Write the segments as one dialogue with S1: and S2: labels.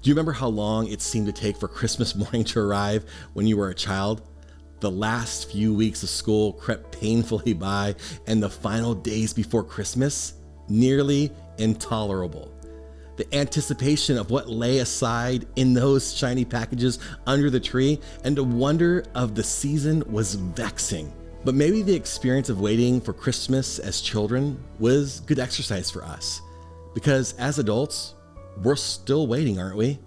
S1: Do you remember how long it seemed to take for Christmas morning to arrive when you were a child? The last few weeks of school crept painfully by, and the final days before Christmas, nearly intolerable. The anticipation of what lay aside in those shiny packages under the tree and the wonder of the season was vexing. But maybe the experience of waiting for Christmas as children was good exercise for us. Because as adults, we're still waiting, aren't we?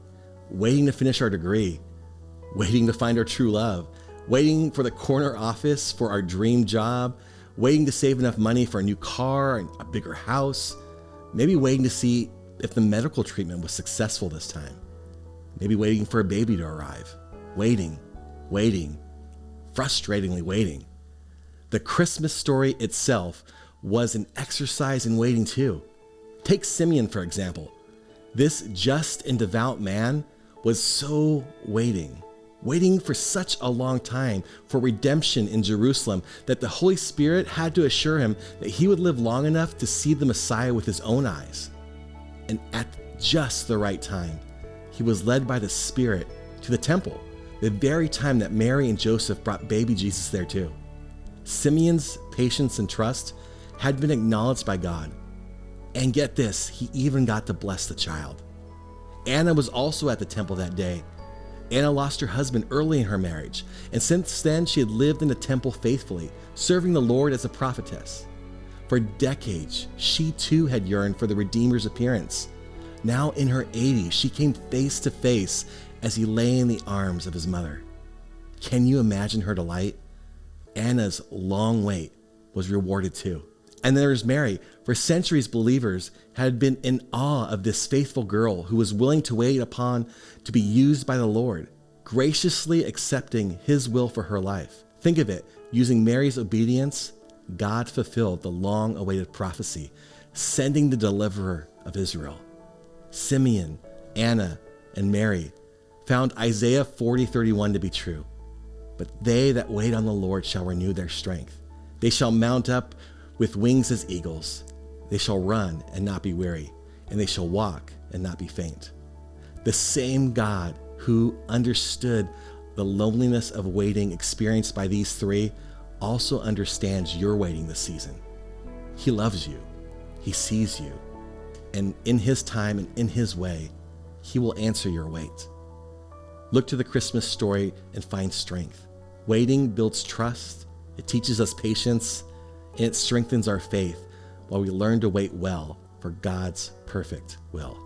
S1: Waiting to finish our degree, waiting to find our true love, waiting for the corner office for our dream job, waiting to save enough money for a new car and a bigger house, maybe waiting to see if the medical treatment was successful this time, maybe waiting for a baby to arrive, waiting, frustratingly waiting. The Christmas story itself was an exercise in waiting too. Take Simeon, for example. This just and devout man was so waiting for such a long time for redemption in Jerusalem that the Holy Spirit had to assure him that he would live long enough to see the Messiah with his own eyes. And at just the right time, he was led by the Spirit to the temple, the very time that Mary and Joseph brought baby Jesus there too. Simeon's patience and trust had been acknowledged by God. And get this, he even got to bless the child. Anna was also at the temple that day. Anna lost her husband early in her marriage, and since then she had lived in the temple faithfully, serving the Lord as a prophetess. For decades, she too had yearned for the Redeemer's appearance. Now in her 80s, she came face to face as he lay in the arms of his mother. Can you imagine her delight? Anna's long wait was rewarded too. And then there's Mary. For centuries, believers had been in awe of this faithful girl who was willing to wait upon to be used by the Lord, graciously accepting his will for her life. Think of it, using Mary's obedience, God fulfilled the long-awaited prophecy, sending the deliverer of Israel. Simeon, Anna, and Mary found Isaiah 40:31 to be true. But they that wait on the Lord shall renew their strength. They shall mount up with wings as eagles. They shall run and not be weary, and they shall walk and not be faint. The same God who understood the loneliness of waiting experienced by these three also understands your waiting this season. He loves you. He sees you. And in his time and in his way, he will answer your wait. Look to the Christmas story and find strength. Waiting builds trust. It teaches us patience, and it strengthens our faith while we learn to wait well for God's perfect will.